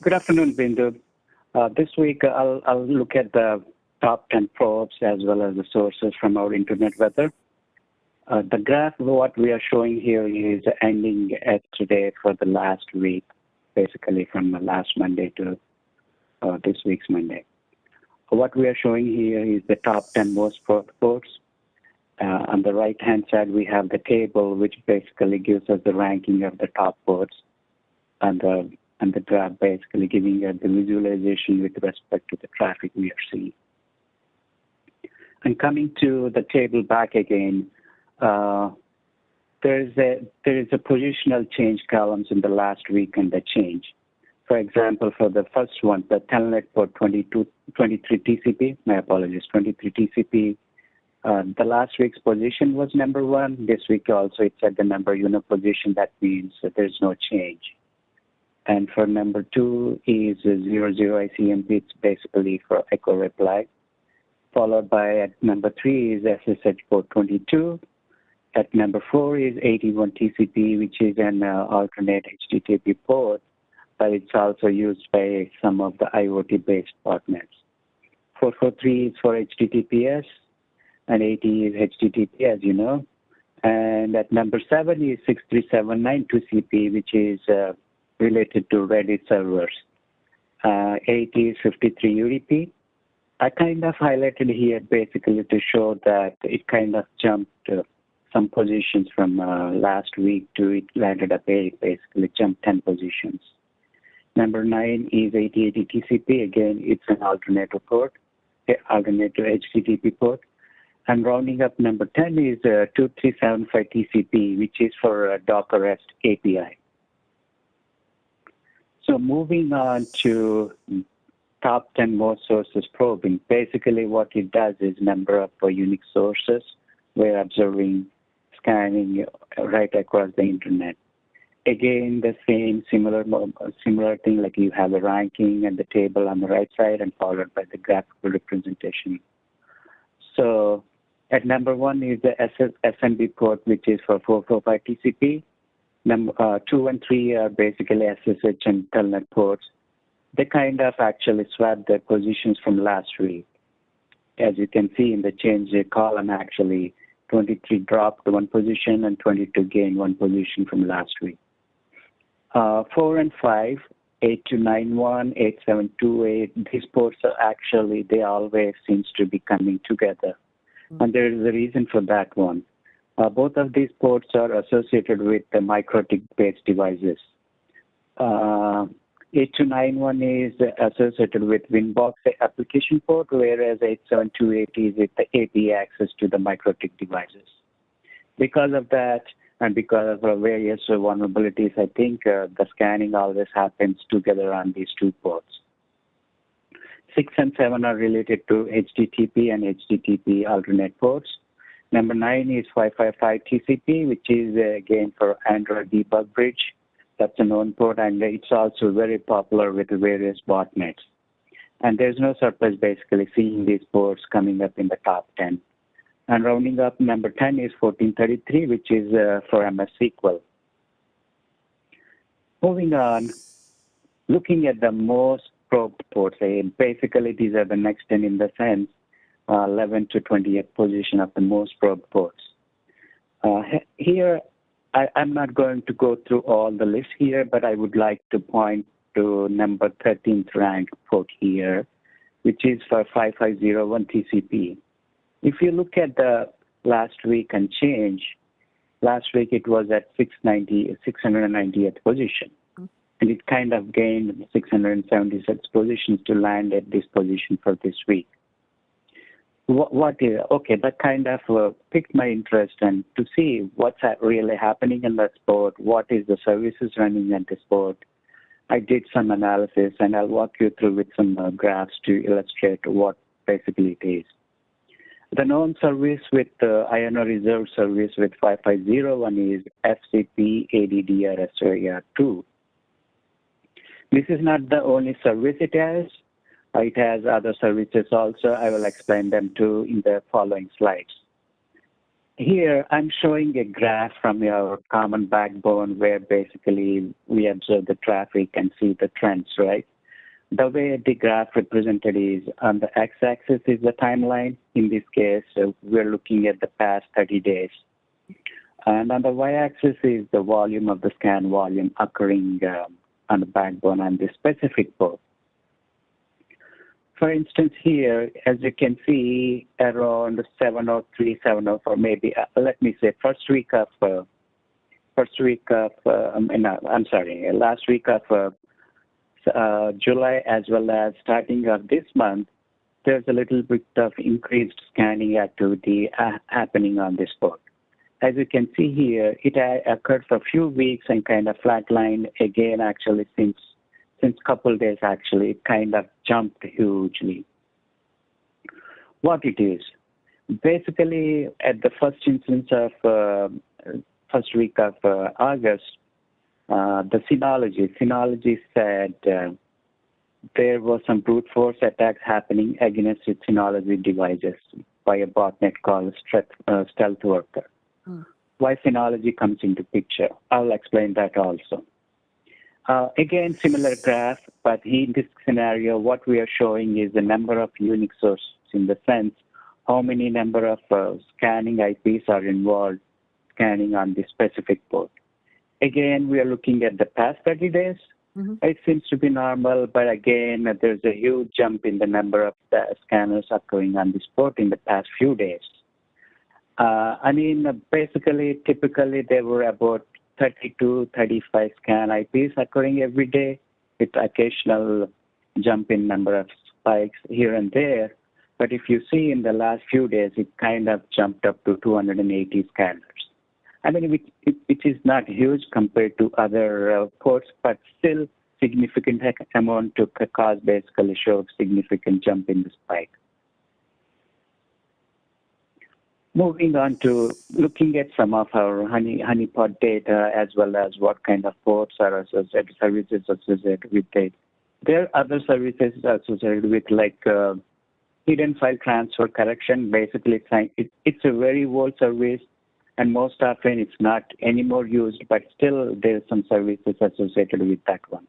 Good afternoon, Bindu. This week, I'll look at the top 10 probes as well as the sources from our internet weather. The graph, what we are showing here is ending at today for the last week, basically from last Monday to this week's Monday. What we are showing here is the top 10 most probed ports. On the right-hand side, we have the table, which basically gives us the ranking of the top ports, and the graph basically giving us the visualization with respect to the traffic we are seeing. And coming to the table back again, there is a positional change columns in the last week and the change. For example, for the first one, the telnet port 23 TCP, my apologies, 23 TCP, the last week's position was number 1. This week also it's at the number position. That means that there's no change. And for number 2 is 00 ICMP. It's basically for echo reply. Followed by at number 3 is SSH port 22. At number 4 is 81 TCP, which is an alternate HTTP port, but it's also used by some of the IoT-based botnets. 443 is for HTTPS, and 80 is HTTP, as you know. And at number 7 is 6379 2CP, which is related to Reddit servers. 8 is 53 UDP. I kind of highlighted here basically to show that it kind of jumped some positions from last week to it landed up 8, basically jumped 10 positions. Number 9 is 8080 TCP. Again, it's an alternative port, alternative HTTP port. And rounding up number 10 is 2375 TCP, which is for Docker REST API. So moving on to top 10 most sources probing. Basically what it does is number of unique sources we're observing, scanning right across the internet. Again, the same similar thing, like you have a ranking and the table on the right side and followed by the graphical representation. So at number 1 is the SMB port, which is for 445 TCP. Number 2 and 3 are basically SSH and telnet ports. They kind of actually swapped their positions from last week. As you can see in the change column, actually 23 dropped 1 position and 22 gained 1 position from last week. 4 and 5, 8291, 8728, these ports are actually, they always seems to be coming together. And there is a reason for that one. Both of these ports are associated with the MikroTik-based devices. 8291 is associated with Winbox application port, whereas 8728 is with the API access to the MikroTik devices. Because of that, and because of various vulnerabilities, I think the scanning always happens together on these 2 ports. 6 and 7 are related to HTTP and HTTP alternate ports. Number 9 is 555 TCP, which is again for Android debug bridge. That's a known port, and it's also very popular with various botnets. And there's no surprise basically seeing these ports coming up in the top 10. And rounding up, number 10 is 1433, which is for MS SQL. Moving on, looking at the most probed ports, basically these are the next 10 in the sense, 11 to 20th position of the most probed ports. Here, I'm not going to go through all the list here, but I would like to point to number 13th ranked port here, which is for 5501 TCP. If you look at the last week and change, last week it was at 690th position. And it kind of gained 676 positions to land at this position for this week. That kind of piqued my interest and to see what's really happening in that sport, what is the services running at the sport. I did some analysis and I'll walk you through with some graphs to illustrate what basically it is. The known service with the INO reserve service with 5501 is FCP ADDRS2. This is not the only service it has. It has other services also. I will explain them too in the following slides. Here, I'm showing a graph from your common backbone where basically we observe the traffic and see the trends, right? The way the graph represented is on the x-axis is the timeline. In this case, we're looking at the past 30 days. And on the y-axis is the volume of the scan volume occurring on the backbone on this specific port. For instance, here, as you can see, around 703, 704, maybe, let me say, last week of July, as well as starting of this month, there's a little bit of increased scanning activity happening on this port. As you can see here, it occurred for a few weeks and kind of flatlined again, actually, since couple days, actually, it kind of jumped hugely. What it is, basically, at the first instance of first week of August, the Synology said there was some brute force attacks happening against its Synology devices by a botnet called Stealth Worker. Why Synology comes into picture? I'll explain that also. Again, similar graph, but in this scenario, what we are showing is the number of Unix sources in the sense how many number of scanning IPs are involved scanning on this specific port. Again, we are looking at the past 30 days. It seems to be normal, but again, there's a huge jump in the number of the scanners occurring on this port in the past few days. Basically, typically, there were about 30 to 35 scan IPs occurring every day with occasional jump in number of spikes here and there. But if you see in the last few days, it kind of jumped up to 280 scanners. Which is not huge compared to other ports, but still significant amount to cause basically show significant jump in the spike. Moving on to looking at some of our honeypot data as well as what kind of ports are associated, services associated with it. There are other services associated with like hidden file transfer correction. Basically, it's a very old service and most often it's not anymore used, but still there's some services associated with that one.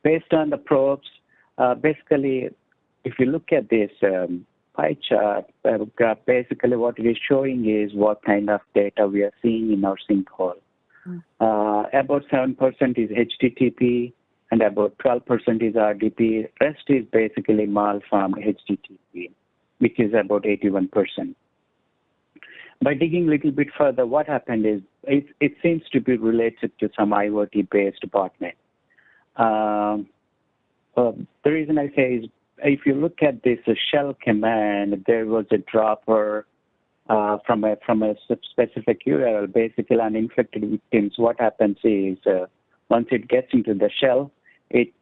Based on the probes, basically, if you look at this pie chart graph, basically what it is showing is what kind of data we are seeing in our sinkhole. About 7% is HTTP and about 12% is RDP. Rest is basically malformed HTTP, which is about 81%. By digging a little bit further, what happened is it seems to be related to some IoT-based botnet. The reason I say is if you look at this shell command, there was a dropper from a specific URL, basically on infected victims. What happens is once it gets into the shell, it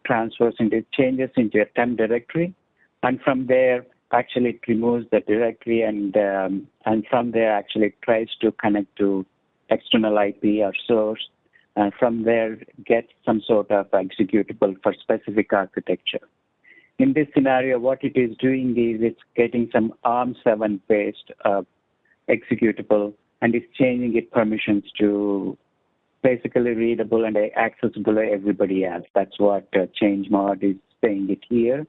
transfers into, it changes into a temp directory, and from there actually it removes the directory, and from there actually it tries to connect to external IP or source, and from there get some sort of executable for specific architecture. In this scenario, what it is doing is it's getting some ARM7-based executable, and it's changing its permissions to basically readable and accessible to everybody else. That's what change mod is saying it here.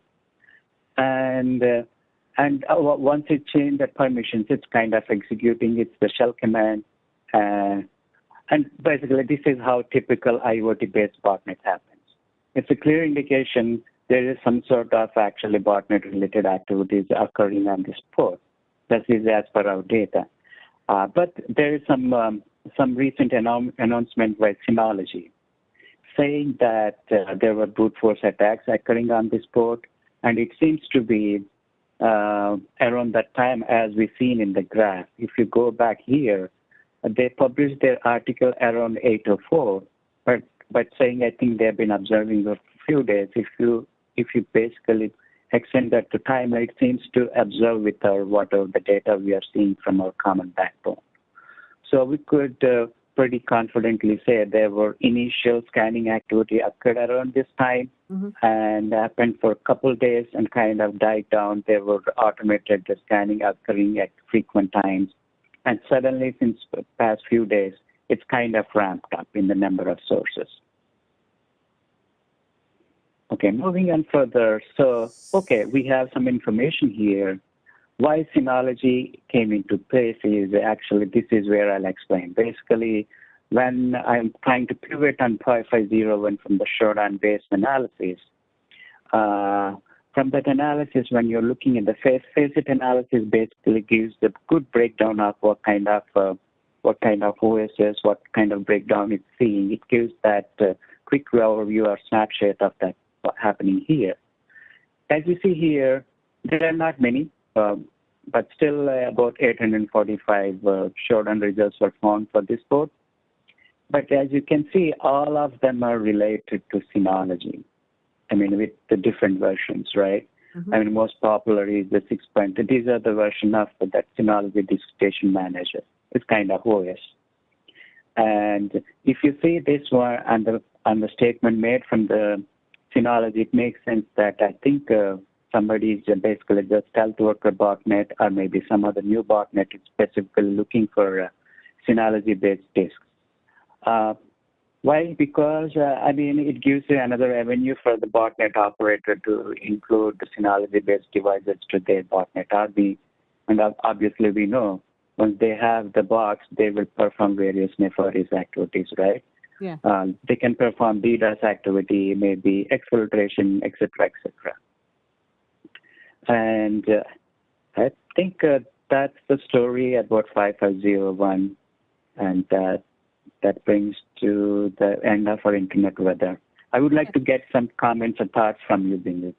And once it changes the permissions, it's kind of executing. It's the shell command. And basically, this is how typical IoT-based botnet happens. It's a clear indication there is some sort of actually botnet-related activities occurring on this port. That is as per our data. But there is some recent announcement by Synology saying that there were brute force attacks occurring on this port, and it seems to be around that time as we've seen in the graph. If you go back here, they published their article around 804, but saying I think they've been observing a few days. If you basically extend that to time, it seems to observe with whatever the data we are seeing from our common backbone. So we could pretty confidently say there were initial scanning activity occurred around this time and happened for a couple of days and kind of died down. There were automated scanning occurring at frequent times. And suddenly, since the past few days, it's kind of ramped up in the number of sources. Okay, moving on further. So, okay, we have some information here. Why Synology came into place is actually, this is where I'll explain. Basically, when I'm trying to pivot on 5501 from the Shodan-based analysis, from that analysis, when you're looking at the Facet analysis, basically gives the good breakdown of what kind of OSs, what kind of breakdown it's seeing. It gives that quick overview or snapshot of that what's happening here. As you see here, there are not many, but still about 845 Shodan results were found for this port. But as you can see, all of them are related to Synology. I mean, with the different versions, right? Mm-hmm. I mean, most popular is the 6. These are the version of that Synology Disk Station Manager. It's kind of OS. And if you see this one on the statement made from the Synology, it makes sense that I think somebody is basically just stealth worker botnet or maybe some other new botnet is specifically looking for Synology-based disks. Why? Because, it gives you another avenue for the botnet operator to include the Synology-based devices to their botnet RB. And obviously, we know once they have the box, they will perform various nefarious activities, right? Yeah. They can perform DDoS activity, maybe exfiltration, etc., etc. And I think that's the story about 5501, and that brings to the end of our internet weather. I would like to get some comments and thoughts from you, Bindu.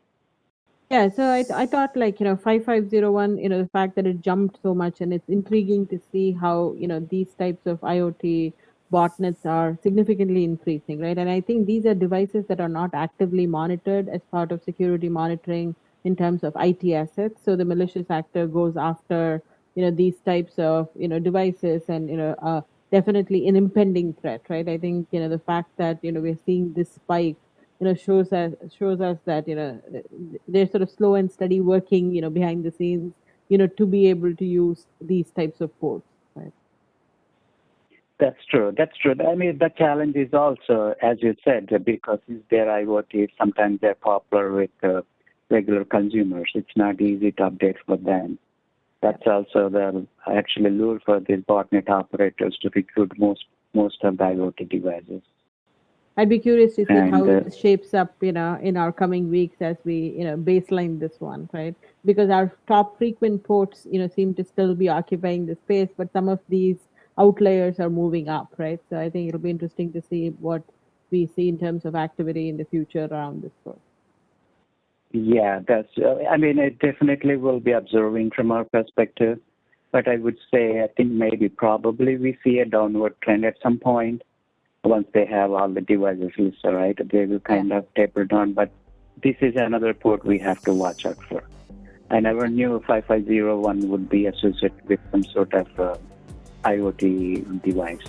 Yeah, so I thought 5501, the fact that it jumped so much, and it's intriguing to see how, these types of IoT botnets are significantly increasing, right? And I think these are devices that are not actively monitored as part of security monitoring in terms of IT assets. So the malicious actor goes after, these types of, devices and, definitely an impending threat, right? I think, the fact that, we're seeing this spike shows us that they're sort of slow and steady working behind the scenes to be able to use these types of ports, right? That's true. I mean, the challenge is also, as you said, because they're IoT, sometimes they're popular with regular consumers. It's not easy to update for them. That's also the actually lure for these botnet operators to recruit most of the IoT devices. I'd be curious to see how it shapes up, in our coming weeks as we, baseline this one, right? Because our top frequent ports, seem to still be occupying the space, but some of these outliers are moving up, right? So I think it'll be interesting to see what we see in terms of activity in the future around this port. Yeah, it definitely will be observing from our perspective, but I would say, I think probably we see a downward trend at some point. Once they have all the devices listed, right, they will kind of taper down. But this is another port we have to watch out for. I never knew 5501 would be associated with some sort of IoT device.